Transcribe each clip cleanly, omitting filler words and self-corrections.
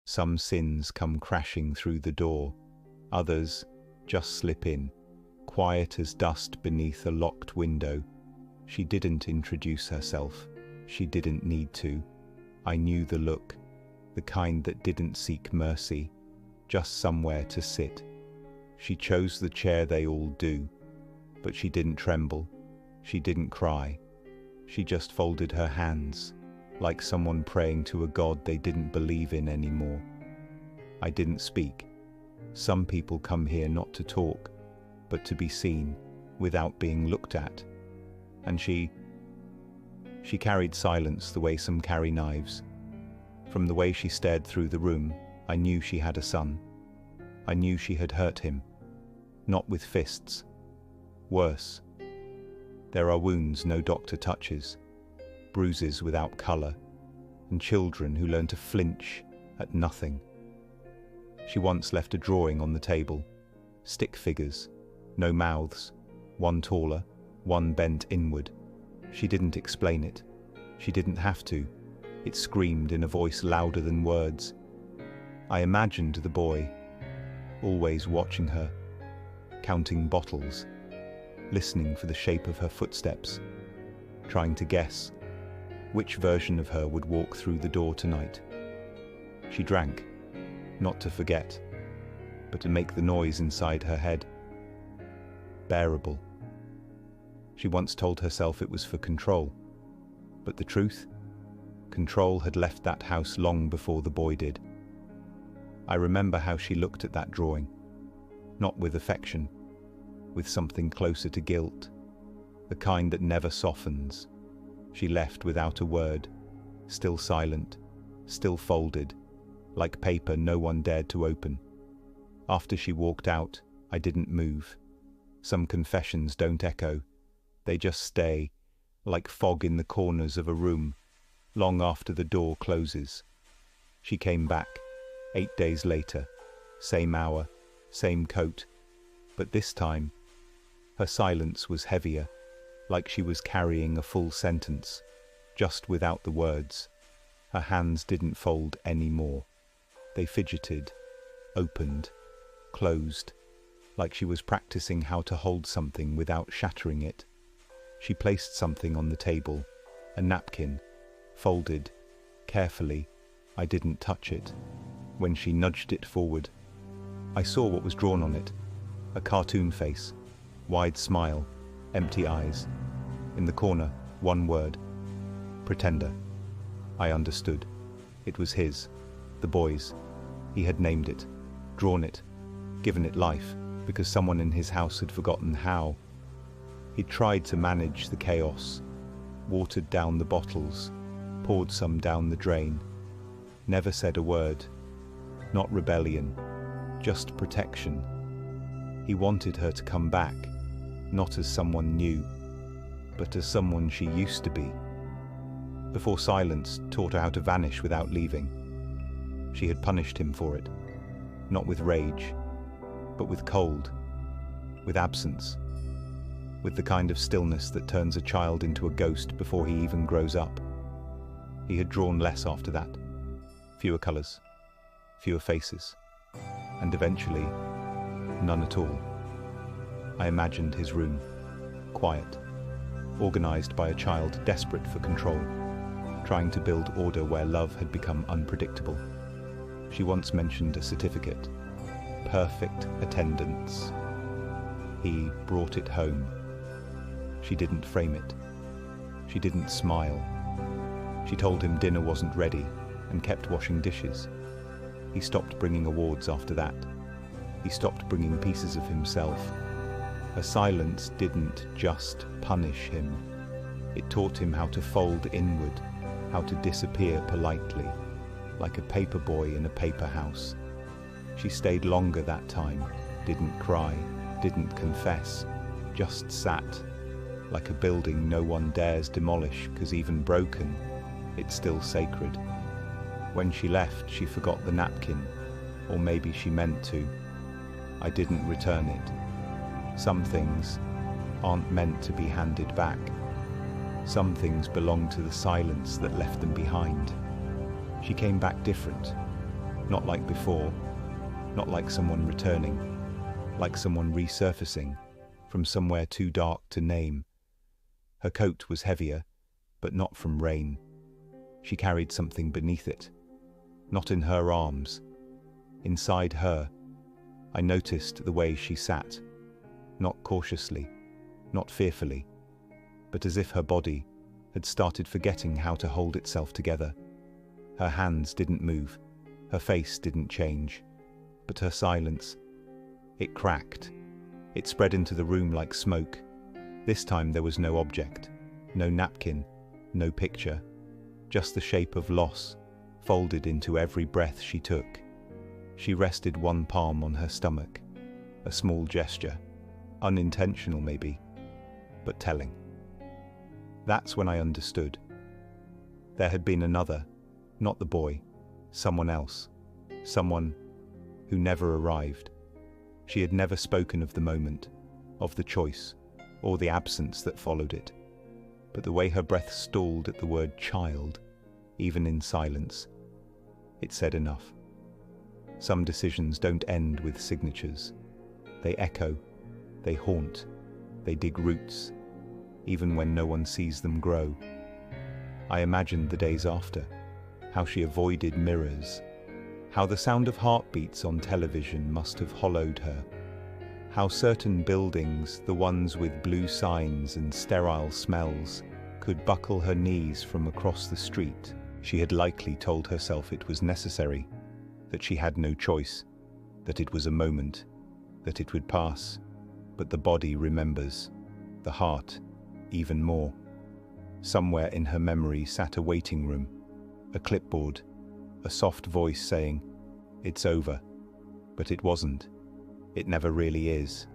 Some sins come crashing through the door, others just slip in, quiet as dust beneath a locked window. She didn't introduce herself. She didn't need to. I knew the look, the kind that didn't seek mercy, just somewhere to sit. She chose the chair they all do, but she didn't tremble. She didn't cry. She just folded her hands, like someone praying to a God they didn't believe in anymore. I didn't speak. Some people come here not to talk, but to be seen, without being looked at. And she carried silence the way some carry knives. From the way she stared through the room, I knew she had a son. I knew she had hurt him. Not with fists. Worse. There are wounds no doctor touches, bruises without colour, and children who learn to flinch at nothing. She once left a drawing on the table. Stick figures, no mouths, one taller, one bent inward. She didn't explain it. She didn't have to. It screamed in a voice louder than words. I imagined the boy, always watching her, counting bottles, listening for the shape of her footsteps, trying to guess which version of her would walk through the door tonight. She drank, not to forget, but to make the noise inside her head bearable. She once told herself it was for control, but the truth? Control had left that house long before the boy did. I remember how she looked at that drawing, not with affection, with something closer to guilt, the kind that never softens. She left without a word, still silent, still folded, like paper no one dared to open. After she walked out, I didn't move. Some confessions don't echo. They just stay, like fog in the corners of a room, long after the door closes. She came back, 8 days later, same hour, same coat, but this time, her silence was heavier, like she was carrying a full sentence, just without the words. Her hands didn't fold anymore. They fidgeted, opened, closed, like she was practicing how to hold something without shattering it. She placed something on the table, a napkin, folded, carefully. I didn't touch it. When she nudged it forward, I saw what was drawn on it. A cartoon face, wide smile, empty eyes. In the corner, one word. Pretender. I understood. It was his, the boy's. He had named it, drawn it, given it life, because someone in his house had forgotten how. He'd tried to manage the chaos, watered down the bottles, poured some down the drain, never said a word. Not rebellion, just protection. He wanted her to come back, not as someone new, but as someone she used to be. Before silence taught her how to vanish without leaving. She had punished him for it, not with rage, but with cold, with absence, with the kind of stillness that turns a child into a ghost before he even grows up. He had drawn less after that, fewer colours, fewer faces, and eventually, none at all. I imagined his room, quiet, organised by a child desperate for control, trying to build order where love had become unpredictable. She once mentioned a certificate, perfect attendance. He brought it home. She didn't frame it. She didn't smile. She told him dinner wasn't ready and kept washing dishes. He stopped bringing awards after that. He stopped bringing pieces of himself. Her silence didn't just punish him. It taught him how to fold inward, how to disappear politely, like a paper boy in a paper house. She stayed longer that time, didn't cry, didn't confess, just sat, like a building no one dares demolish, 'cause even broken, it's still sacred. When she left, she forgot the napkin, or maybe she meant to. I didn't return it. Some things aren't meant to be handed back. Some things belong to the silence that left them behind. She came back different, Not like before, not like someone returning, like someone resurfacing from somewhere too dark to name. Her coat was heavier, but not from rain. She carried something beneath it, not in her arms. Inside her, I noticed the way she sat, not cautiously, not fearfully, but as if her body had started forgetting how to hold itself together. Her hands didn't move, her face didn't change, but her silence, it cracked. It spread into the room like smoke. This time there was no object, no napkin, no picture, just the shape of loss folded into every breath she took. She rested one palm on her stomach, a small gesture, unintentional maybe, but telling. That's when I understood. There had been another, not the boy, someone else, someone who never arrived. She had never spoken of the moment, of the choice, or the absence that followed it. But the way her breath stalled at the word child, even in silence, it said enough. Some decisions don't end with signatures. They echo, they haunt, they dig roots, even when no one sees them grow. I imagined the days after, how she avoided mirrors, how the sound of heartbeats on television must have hollowed her, how certain buildings, the ones with blue signs and sterile smells, could buckle her knees from across the street. She had likely told herself it was necessary, that she had no choice, that it was a moment, that it would pass, but the body remembers, the heart even more. Somewhere in her memory sat a waiting room, a clipboard, a soft voice saying, "It's over." But it wasn't. It never really is.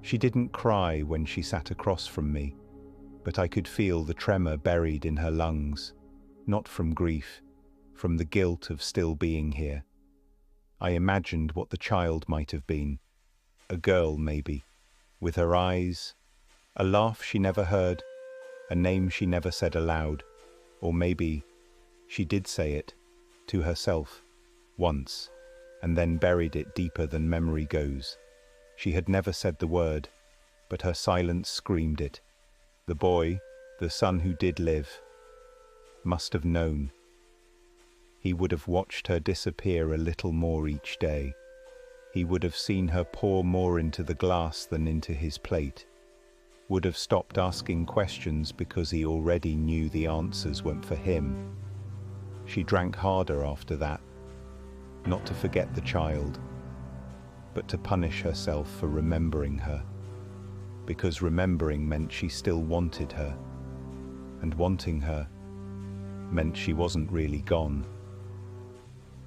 She didn't cry when she sat across from me, but I could feel the tremor buried in her lungs, not from grief, from the guilt of still being here. I imagined what the child might have been, a girl maybe, with her eyes, a laugh she never heard, a name she never said aloud, or maybe she did say it, to herself, once, and then buried it deeper than memory goes. She had never said the word, but her silence screamed it. The boy, the son who did live, must have known. He would have watched her disappear a little more each day. He would have seen her pour more into the glass than into his plate, would have stopped asking questions because he already knew the answers weren't for him. She drank harder after that, not to forget the child, but to punish herself for remembering her, because remembering meant she still wanted her, and wanting her meant she wasn't really gone.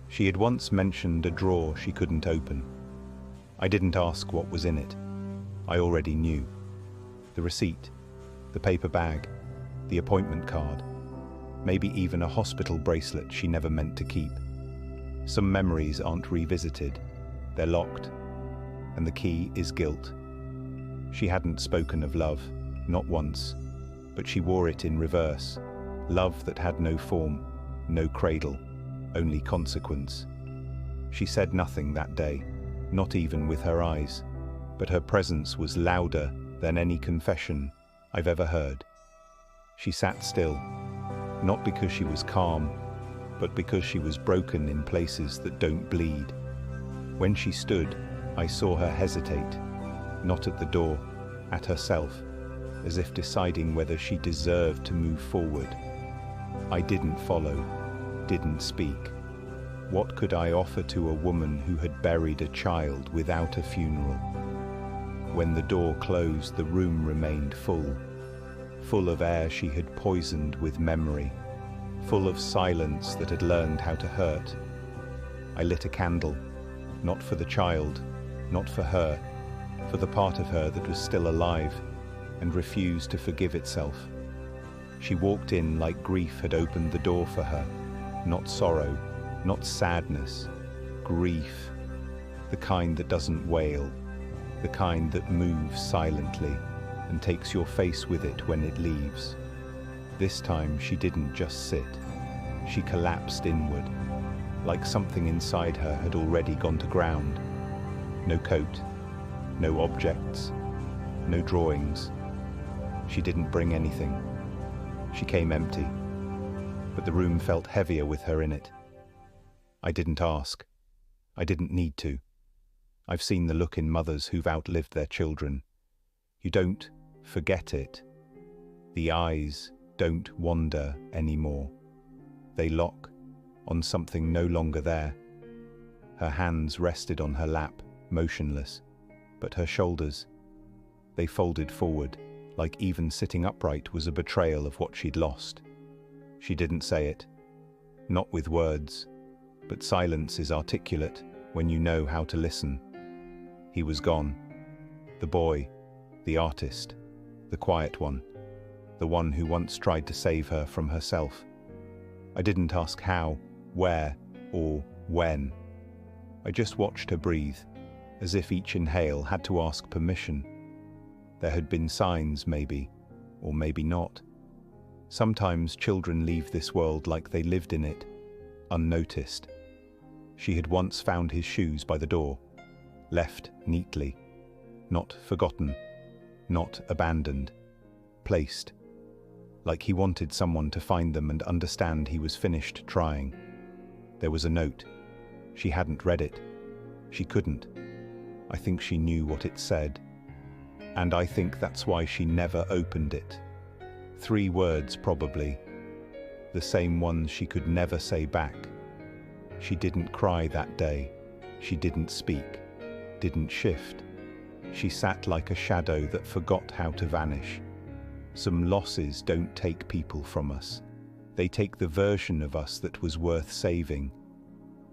She had once mentioned a drawer she couldn't open. I didn't ask what was in it. I already knew. The receipt, the paper bag, the appointment card, maybe even a hospital bracelet she never meant to keep. Some memories aren't revisited, they're locked, and the key is guilt. She hadn't spoken of love, not once, but she wore it in reverse. Love that had no form, no cradle, only consequence. She said nothing that day, not even with her eyes, but her presence was louder than any confession I've ever heard. She sat still, not because she was calm, but because she was broken in places that don't bleed. When she stood, I saw her hesitate, not at the door, at herself, as if deciding whether she deserved to move forward. I didn't follow, didn't speak. What could I offer to a woman who had buried a child without a funeral? When the door closed, the room remained full of air she had poisoned with memory, full of silence that had learned how to hurt. I lit a candle, not for the child, not for her, for the part of her that was still alive and refused to forgive itself. She walked in like grief had opened the door for her, not sorrow, not sadness, grief, the kind that doesn't wail, the kind that moves silently and takes your face with it when it leaves. This time she didn't just sit, she collapsed inward, like something inside her had already gone to ground. No coat, no objects, no drawings. She didn't bring anything. She came empty, but the room felt heavier with her in it. I didn't ask. I didn't need to. I've seen the look in mothers who've outlived their children. You don't forget it. The eyes don't wander anymore. They lock on something no longer there. Her hands rested on her lap, motionless, but her shoulders, they folded forward, like even sitting upright was a betrayal of what she'd lost. She didn't say it, not with words, but silence is articulate when you know how to listen. He was gone. The boy, the artist, the quiet one, the one who once tried to save her from herself. I didn't ask how, where, or when. I just watched her breathe, as if each inhale had to ask permission. There had been signs, maybe, or maybe not. Sometimes children leave this world like they lived in it, unnoticed. She had once found his shoes by the door, left neatly, not forgotten, not abandoned, placed, like he wanted someone to find them and understand he was finished trying. There was a note. She hadn't read it. She couldn't. I think she knew what it said. And I think that's why she never opened it. 3 words, probably. The same ones she could never say back. She didn't cry that day. She didn't speak, didn't shift. She sat like a shadow that forgot how to vanish. Some losses don't take people from us. They take the version of us that was worth saving.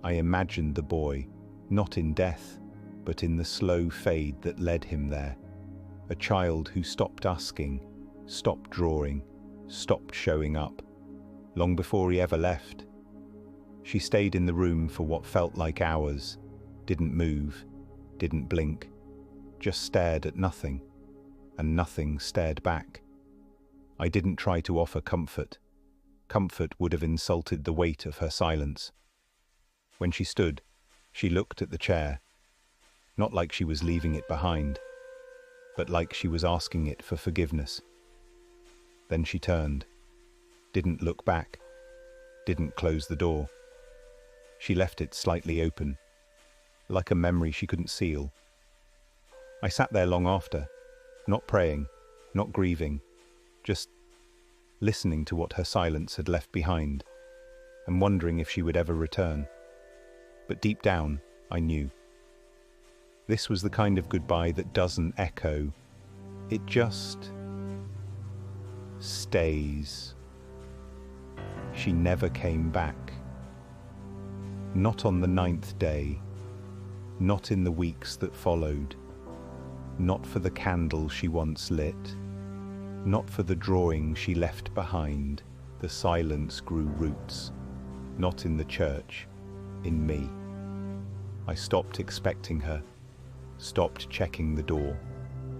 I imagined the boy, not in death, but in the slow fade that led him there. A child who stopped asking, stopped drawing, stopped showing up, long before he ever left. She stayed in the room for what felt like hours, didn't move, didn't blink, just stared at nothing, and nothing stared back. I didn't try to offer comfort. Comfort would have insulted the weight of her silence. When she stood, she looked at the chair, not like she was leaving it behind, but like she was asking it for forgiveness. Then she turned, didn't look back, didn't close the door. She left it slightly open, like a memory she couldn't seal. I sat there long after, not praying, not grieving, just listening to what her silence had left behind, and wondering if she would ever return. But deep down, I knew. This was the kind of goodbye that doesn't echo. It just stays. She never came back. Not on the 9th day. Not in the weeks that followed. Not for the candle she once lit. Not for the drawing she left behind. The silence grew roots. Not in the church. In me. I stopped expecting her. Stopped checking the door,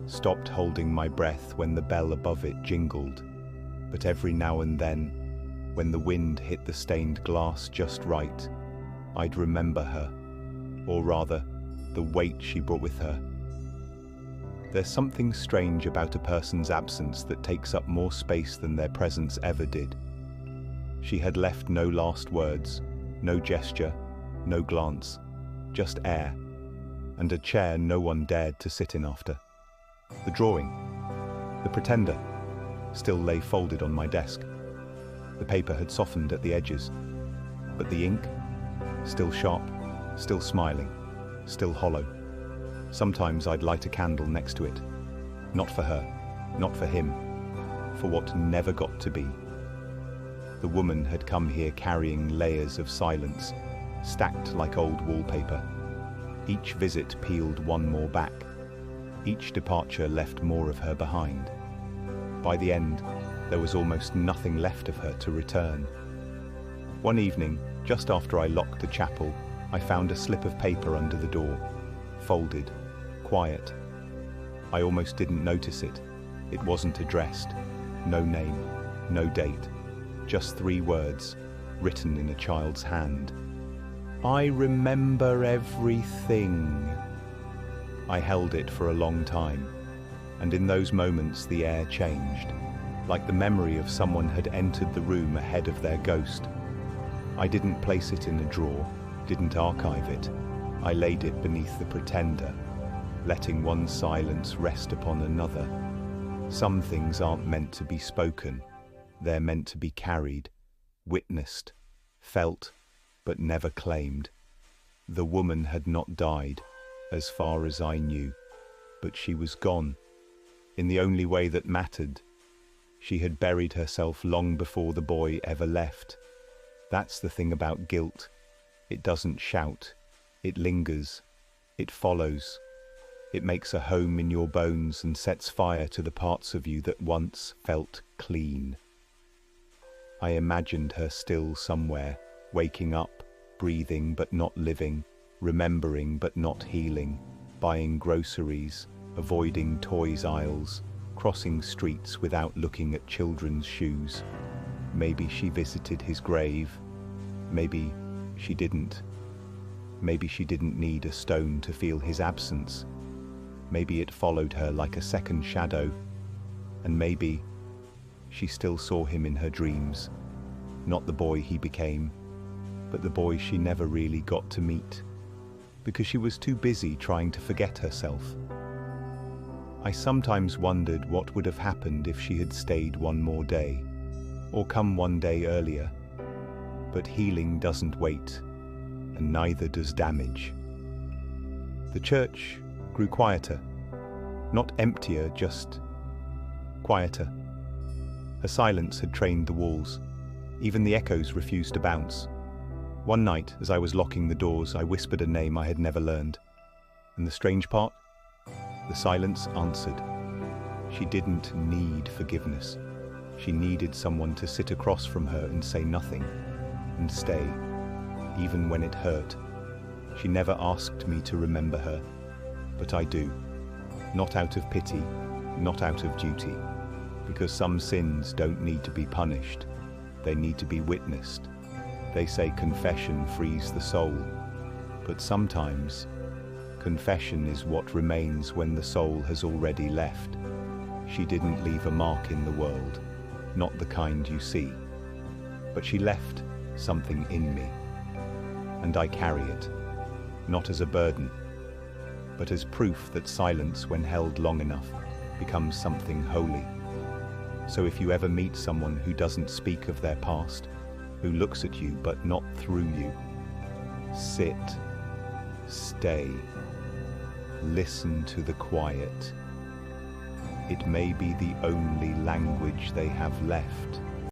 stopped holding my breath when the bell above it jingled. But every now and then, when the wind hit the stained glass just right, I'd remember her, or rather, the weight she brought with her. There's something strange about a person's absence that takes up more space than their presence ever did. She had left no last words, no gesture, no glance, just air. And a chair no one dared to sit in after. The drawing, the pretender, still lay folded on my desk. The paper had softened at the edges, but the ink, still sharp, still smiling, still hollow. Sometimes I'd light a candle next to it, not for her, not for him, for what never got to be. The woman had come here carrying layers of silence, stacked like old wallpaper. Each visit peeled one more back. Each departure left more of her behind. By the end, there was almost nothing left of her to return. One evening, just after I locked the chapel, I found a slip of paper under the door, folded, quiet. I almost didn't notice it. It wasn't addressed. No name, no date, just 3 words, written in a child's hand. I remember everything. I held it for a long time, and in those moments the air changed, like the memory of someone had entered the room ahead of their ghost. I didn't place it in a drawer, didn't archive it. I laid it beneath the pretender, letting one silence rest upon another. Some things aren't meant to be spoken. They're meant to be carried, witnessed, felt, but never claimed. The woman had not died, as far as I knew, but she was gone, in the only way that mattered. She had buried herself long before the boy ever left. That's the thing about guilt. It doesn't shout. It lingers. It follows. It makes a home in your bones and sets fire to the parts of you that once felt clean. I imagined her still somewhere, waking up, breathing but not living, remembering but not healing, buying groceries, avoiding toys aisles, crossing streets without looking at children's shoes. Maybe she visited his grave. Maybe she didn't. Maybe she didn't need a stone to feel his absence. Maybe it followed her like a second shadow. And maybe she still saw him in her dreams. Not the boy he became, but the boy she never really got to meet, because she was too busy trying to forget herself. I sometimes wondered what would have happened if she had stayed one more day, or come one day earlier. But healing doesn't wait, and neither does damage. The church grew quieter, not emptier, just quieter. Her silence had trained the walls. Even the echoes refused to bounce. One night, as I was locking the doors, I whispered a name I had never learned. And the strange part? The silence answered. She didn't need forgiveness. She needed someone to sit across from her and say nothing, and stay, even when it hurt. She never asked me to remember her, but I do. Not out of pity, not out of duty, because some sins don't need to be punished. They need to be witnessed. They say confession frees the soul, but sometimes confession is what remains when the soul has already left. She didn't leave a mark in the world, not the kind you see, but she left something in me, and I carry it, not as a burden, but as proof that silence, when held long enough, becomes something holy. So if you ever meet someone who doesn't speak of their past, who looks at you but not through you, sit, stay, listen to the quiet. It may be the only language they have left.